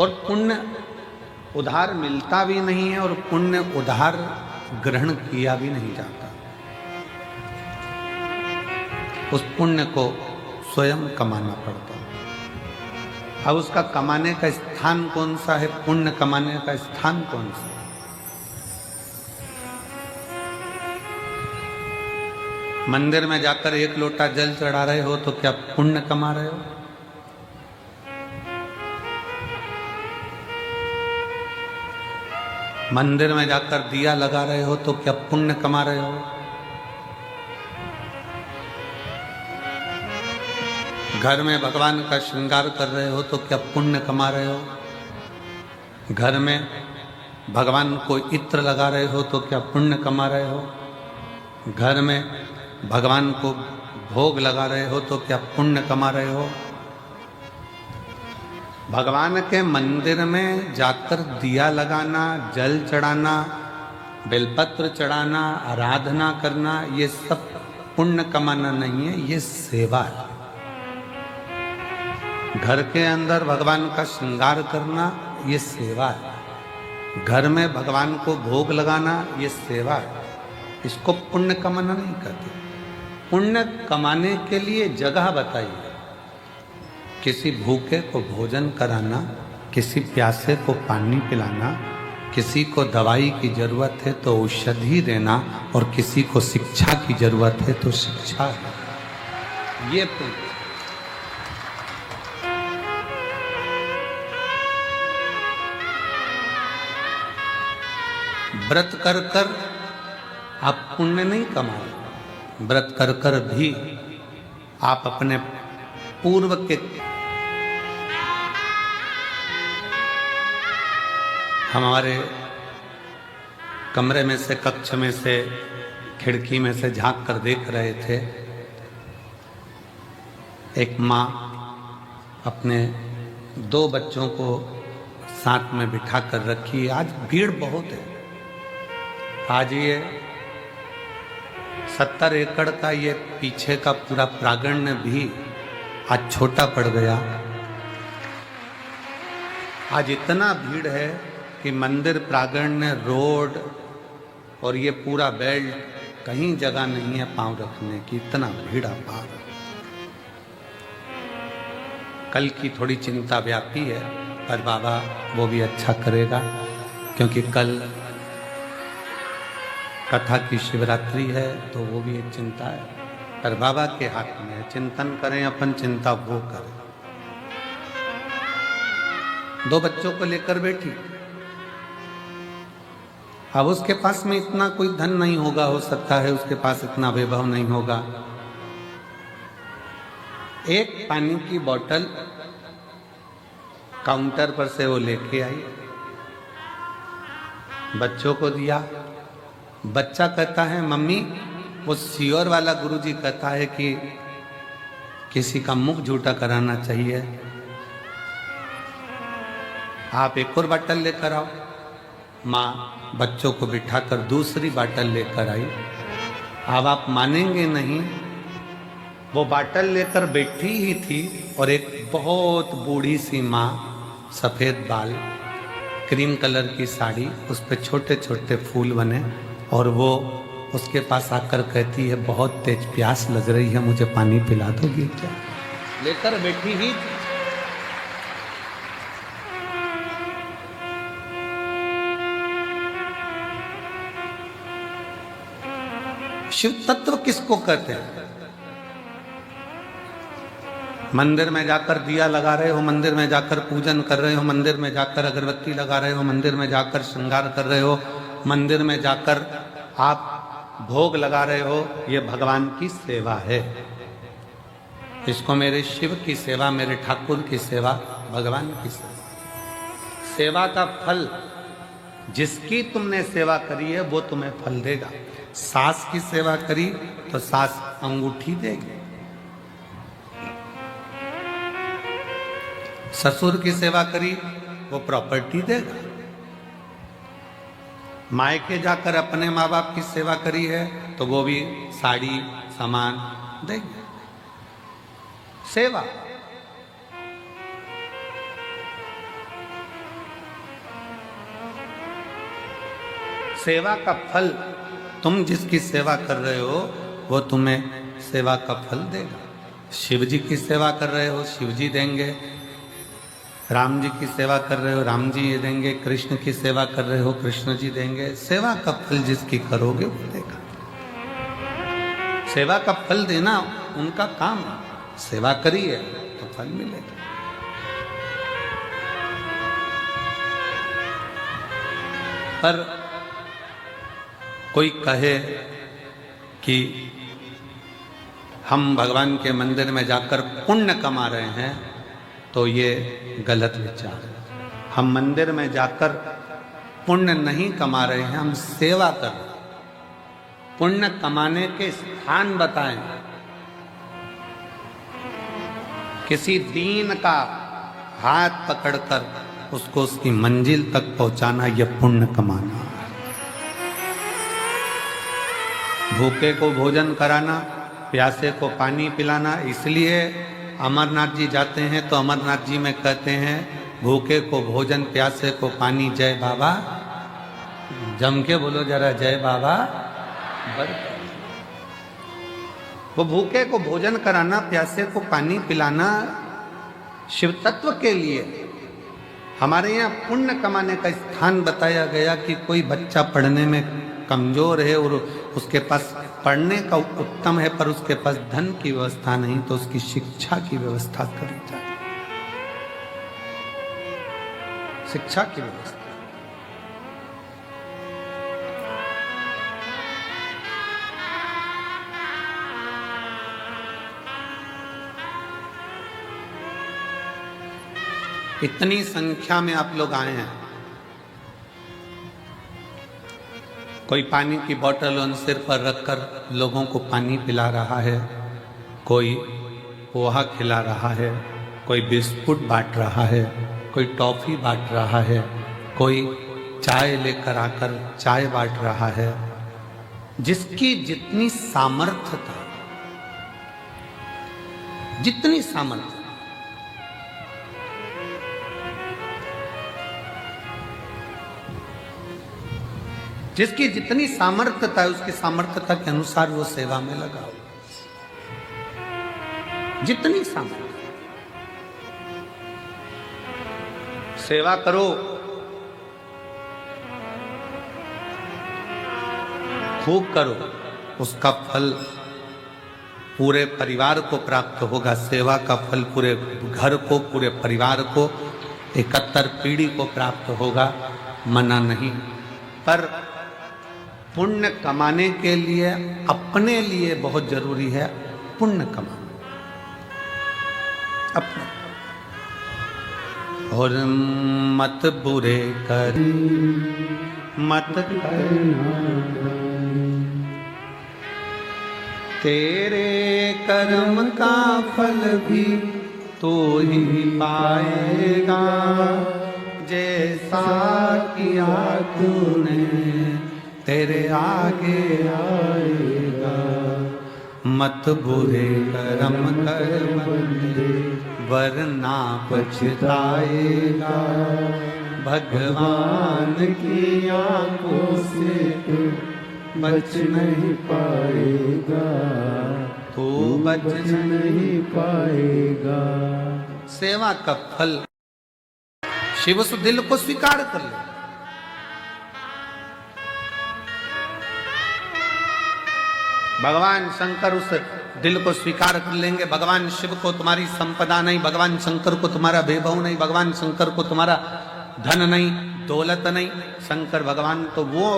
और पुण्य उधार मिलता भी नहीं है और पुण्य उधार ग्रहण किया भी नहीं जाता। उस पुण्य को स्वयं कमाना पड़ता है। अब उसका कमाने का स्थान कौन सा है, पुण्य कमाने का स्थान कौन सा? मंदिर में जाकर एक लोटा जल चढ़ा रहे हो तो क्या पुण्य कमा रहे हो? मंदिर में जाकर दिया लगा रहे हो तो क्या पुण्य कमा रहे हो? घर में भगवान का श्रृंगार कर रहे हो तो क्या पुण्य कमा रहे हो? घर में भगवान को इत्र लगा रहे हो तो क्या पुण्य कमा रहे हो? घर में भगवान को भोग लगा रहे हो तो क्या पुण्य कमा रहे हो? भगवान के मंदिर में जाकर दिया लगाना, जल चढ़ाना, बेलपत्र चढ़ाना, आराधना करना, ये सब पुण्य कमाना नहीं है, ये सेवा है। घर के अंदर भगवान का श्रृंगार करना, ये सेवा है। घर में भगवान को भोग लगाना, ये सेवा है। इसको पुण्य कमाना नहीं कहते। पुण्य कमाने के लिए जगह बताइए। किसी भूखे को भोजन कराना, किसी प्यासे को पानी पिलाना, किसी को दवाई की जरूरत है तो औषधि देना, और किसी को शिक्षा की जरूरत है तो शिक्षा है। ये पुण्य। व्रत कर कर आप पुण्य नहीं कमाओ। व्रत कर कर भी आप अपने पूर्व के, हमारे कमरे में से, कक्ष में से, खिड़की में से झांक कर देख रहे थे, एक माँ अपने 2 बच्चों को साथ में बिठा कर रखी है। आज भीड़ बहुत है। आज ये 70 एकड़ का ये पीछे का पूरा प्रांगण भी आज छोटा पड़ गया। आज इतना भीड़ है कि मंदिर प्रांगण, रोड और ये पूरा बेल्ट, कहीं जगह नहीं है पांव रखने की, इतना भीड़ अपार। कल की थोड़ी चिंता व्यापी है, पर बाबा वो भी अच्छा करेगा, क्योंकि कल कथा की शिवरात्रि है, तो वो भी एक चिंता है। पर बाबा के हाथ में है। चिंतन करें अपन, चिंता वो करें। 2 बच्चों को लेकर बैठी। अब उसके पास में इतना कोई धन नहीं होगा, हो सकता है उसके पास इतना वैभव नहीं होगा। एक पानी की बोतल काउंटर पर से वो लेके आई, बच्चों को दिया। बच्चा कहता है मम्मी, वो सियोर वाला गुरुजी कहता है कि किसी का मुख झूठा कराना चाहिए, आप एक और बाटल लेकर आओ। माँ बच्चों को बिठाकर दूसरी बाटल लेकर आई। अब आप मानेंगे नहीं, वो बाटल लेकर बैठी ही थी और एक बहुत बूढ़ी सी माँ, सफेद बाल, क्रीम कलर की साड़ी, उस पे छोटे छोटे फूल बने, और वो उसके पास आकर कहती है बहुत तेज प्यास लग रही है, मुझे पानी पिला दोगी क्या? लेकर बैठी ही। शिव तत्व किसको कहते हैं? मंदिर में जाकर दिया लगा रहे हो, मंदिर में जाकर पूजन कर रहे हो, मंदिर में जाकर अगरबत्ती लगा रहे हो, मंदिर में जाकर श्रृंगार कर रहे हो, मंदिर में जाकर आप भोग लगा रहे हो, ये भगवान की सेवा है। इसको मेरे शिव की सेवा, मेरे ठाकुर की सेवा, भगवान की सेवा। सेवा का फल, जिसकी तुमने सेवा करी है वो तुम्हें फल देगा। सास की सेवा करी तो सास अंगूठी देगी, ससुर की सेवा करी वो प्रॉपर्टी देगा, मायके जाकर अपने माँ बाप की सेवा करी है तो वो भी साड़ी सामान देंगे। सेवा। सेवा का फल, तुम जिसकी सेवा कर रहे हो वो तुम्हें सेवा का फल देगा। शिव जी की सेवा कर रहे हो, शिव जी देंगे। राम जी की सेवा कर रहे हो, राम जी ये देंगे। कृष्ण की सेवा कर रहे हो, कृष्ण जी देंगे। सेवा का फल जिसकी करोगे वो देगा। सेवा का फल देना उनका काम। सेवा करिए तो फल मिलेगा। पर कोई कहे कि हम भगवान के मंदिर में जाकर पुण्य कमा रहे हैं, तो ये गलत विचार है। हम मंदिर में जाकर पुण्य नहीं कमा रहे हैं, हम सेवा कर रहे हैं। पुण्य कमाने के स्थान बताएं। किसी दीन का हाथ पकड़कर उसको उसकी मंजिल तक पहुंचाना, यह पुण्य कमाना है। भूखे को भोजन कराना, प्यासे को पानी पिलाना। इसलिए अमरनाथ जी जाते हैं तो अमरनाथ जी में कहते हैं, भूखे को भोजन, प्यासे को पानी, जय बाबा। जम के बोलो जरा, जय बाबा। वो भूखे को भोजन कराना, प्यासे को पानी पिलाना शिव तत्व के लिए। हमारे यहाँ पुण्य कमाने का स्थान बताया गया कि कोई बच्चा पढ़ने में कमजोर है और उसके पास पढ़ने का उत्तम है, पर उसके पास धन की व्यवस्था नहीं, तो उसकी शिक्षा की व्यवस्था करी जाए। शिक्षा की व्यवस्था। इतनी संख्या में आप लोग आए हैं। कोई पानी की बोतल उन सिर पर रखकर लोगों को पानी पिला रहा है, कोई पोहा खिला रहा है, कोई बिस्कुट बांट रहा है, कोई टॉफी बांट रहा है, कोई चाय लेकर आकर चाय बांट रहा है। जिसकी जितनी सामर्थ्य था, जितनी सामर्थ्य, जिसकी जितनी सामर्थ्यता है, उसकी सामर्थ्यता के अनुसार वो सेवा में लगा। जितनी सामर्थ्य, सेवा करो, खूब करो, उसका फल पूरे परिवार को प्राप्त होगा। सेवा का फल पूरे घर को, पूरे परिवार को, 71 पीढ़ी को प्राप्त होगा। मना नहीं, पर पुण्य कमाने के लिए अपने लिए बहुत जरूरी है पुण्य कमाना अपना। और मत बुरे कर मत करना, तेरे कर्म का फल भी तू ही पाएगा। जैसा किया तूने तेरे आगे आएगा। मत बुरे कर्म कर बंदे, वरना पछताएगा। भगवान की आंखों से तू बच नहीं पाएगा, तू बच नहीं पाएगा। सेवा का फल शिव उस दिल को स्वीकार कर ले। भगवान शंकर उस दिल को स्वीकार कर लेंगे। भगवान शिव को तुम्हारी संपदा नहीं, भगवान शंकर को तुम्हारा वैभव नहीं, भगवान शंकर को तुम्हारा धन नहीं, दौलत नहीं। शंकर भगवान तो वो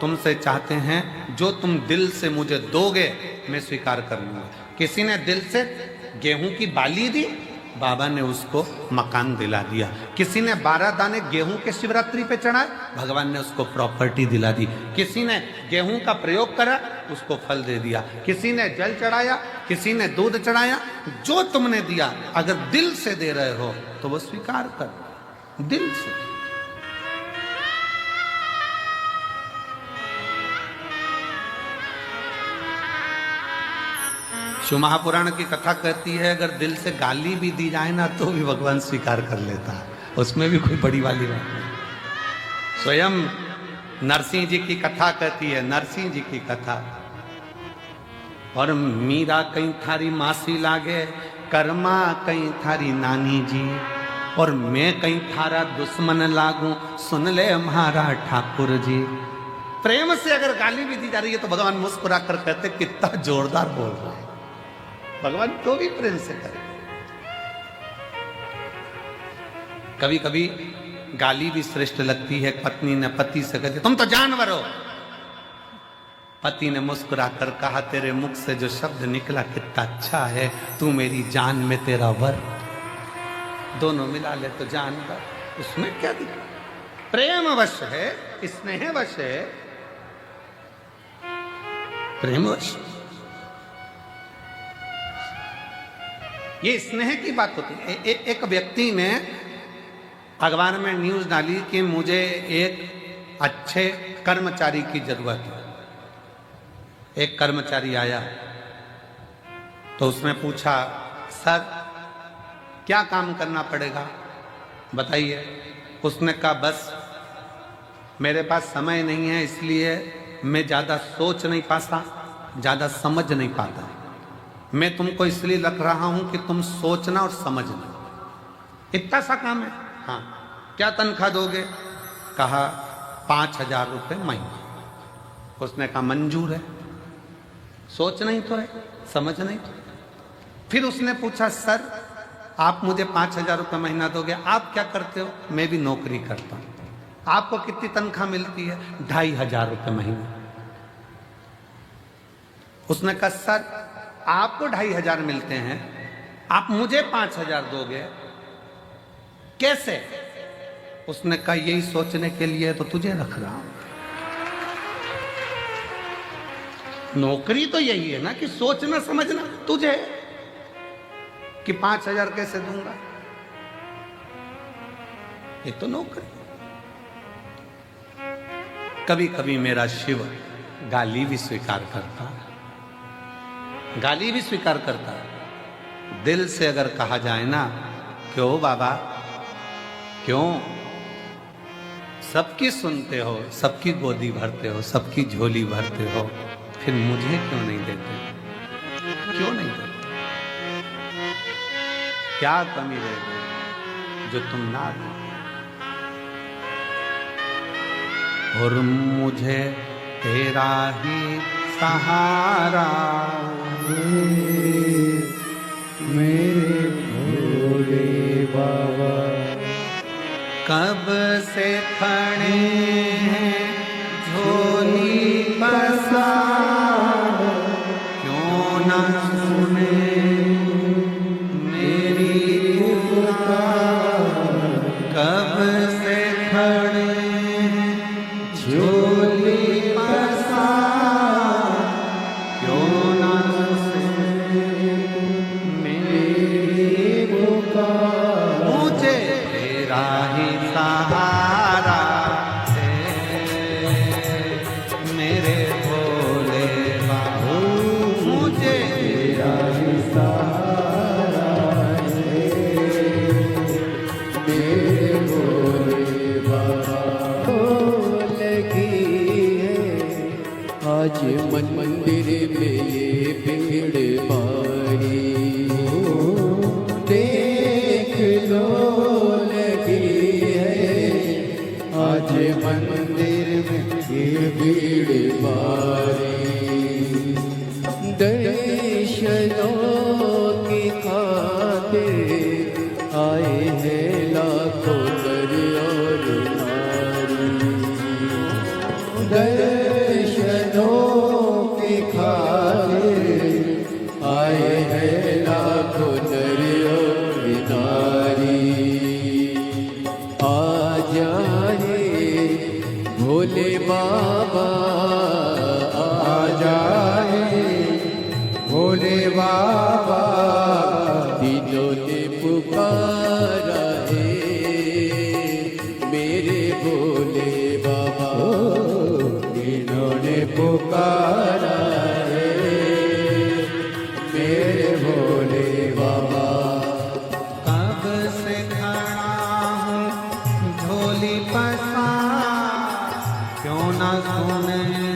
तुमसे चाहते हैं जो तुम दिल से मुझे दोगे, मैं स्वीकार कर लूंगा। किसी ने दिल से गेहूं की बाली दी, बाबा ने उसको मकान दिला दिया। किसी ने 12 दाने गेहूं के शिवरात्रि पे चढ़ाए, भगवान ने उसको प्रॉपर्टी दिला दी। किसी ने गेहूं का प्रयोग करा, उसको फल दे दिया। किसी ने जल चढ़ाया, किसी ने दूध चढ़ाया। जो तुमने दिया, अगर दिल से दे रहे हो तो वो स्वीकार कर, दिल से। शिव महापुराण की कथा कहती है, अगर दिल से गाली भी दी जाए ना तो भी भगवान स्वीकार कर लेता है, उसमें भी कोई बड़ी वाली बात नहीं। स्वयं नरसिंह जी की कथा कहती है, नरसिंह जी की कथा। और मीरा कहीं थारी मासी लागे, कर्मा कहीं थारी नानी जी, और मैं कहीं थारा दुश्मन लागू, सुन ले हमारा ठाकुर जी। प्रेम से अगर गाली भी दी जा रही है तो भगवान मुस्कुरा कर कहते कितना जोरदार बोल रहा है। भगवान तो भी प्रेम से करे। कभी कभी गाली भी श्रेष्ठ लगती है। पत्नी ने पति से कहती तुम तो जानवर हो। पति ने मुस्कुरा कर कहा तेरे मुख से जो शब्द निकला कितना अच्छा है, तू मेरी जान में तेरा वर। दोनों मिला ले तो जानवर, उसमें क्या दिखा। प्रेम वश है, स्नेह वश है, प्रेम वश। ये स्नेह की बात होती है। एक व्यक्ति ने अखबार में न्यूज डाली कि मुझे एक अच्छे कर्मचारी की जरूरत है। एक कर्मचारी आया तो उसने पूछा सर क्या काम करना पड़ेगा बताइए। उसने कहा बस मेरे पास समय नहीं है, इसलिए मैं ज़्यादा सोच नहीं पाता, ज़्यादा समझ नहीं पाता। मैं तुमको इसलिए रख रहा हूं कि तुम सोचना और समझना। इतना सा काम है। हाँ, क्या तनख्वाह दोगे? कहा 5,000 रुपये महीने। उसने कहा मंजूर है, सोचना ही तो है, समझना ही तो। फिर उसने पूछा सर आप मुझे 5,000 रुपये महीना दोगे, आप क्या करते हो? मैं भी नौकरी करता हूं। आपको कितनी तनख्वाह मिलती है? 2,500 रुपये महीने। उसने कहा सर आपको 2,500 मिलते हैं, आप मुझे 5,000 दोगे, कैसे? उसने कहा यही सोचने के लिए तो तुझे रख रहा हूं। नौकरी तो यही है ना कि सोचना समझना। तुझे कि 5,000 कैसे दूंगा, ये तो नौकरी। कभी कभी मेरा शिव गाली भी स्वीकार करता है, गाली भी स्वीकार करता है। दिल से अगर कहा जाए ना क्यों बाबा क्यों, सबकी सुनते हो, सबकी गोदी भरते हो, सबकी झोली भरते हो, फिर मुझे क्यों नहीं देते? क्यों नहीं देते? क्या कमी रह गई जो तुम ना दो? और मुझे तेरा ही सहारा मेरे भोले बाबा, कब से खड़े हैं झोली पसार, क्यों ना सुने मेरी पुकार। कब से खड़े हैं झोली पसार, क्यों ना सुने मेरी पुकार। मुझे तेरा ही सहारा है मेरे भोले बाबा, मुझे तेरा ही सहारा है मेरे भोले बाबा। लगी है आज मंदिर में ये भीड़ भारी, देख लो लगी है आज मंदिर में ये भीड़ भारी। दर्शनों की खातिर आए हैं लाखों नर और नारी। दर्शनों की खातिर आए हैं लाखों नर और नारी। आ जाए भोले बाबा, आ जाए भोले बाबा। दिनों ने पुकारा है मेरे भोले बाबा, दिनों ने पुकारा है मेरे भोले बाबा। कब से खड़ा हूँ झोली पसार, क्यों न सुने।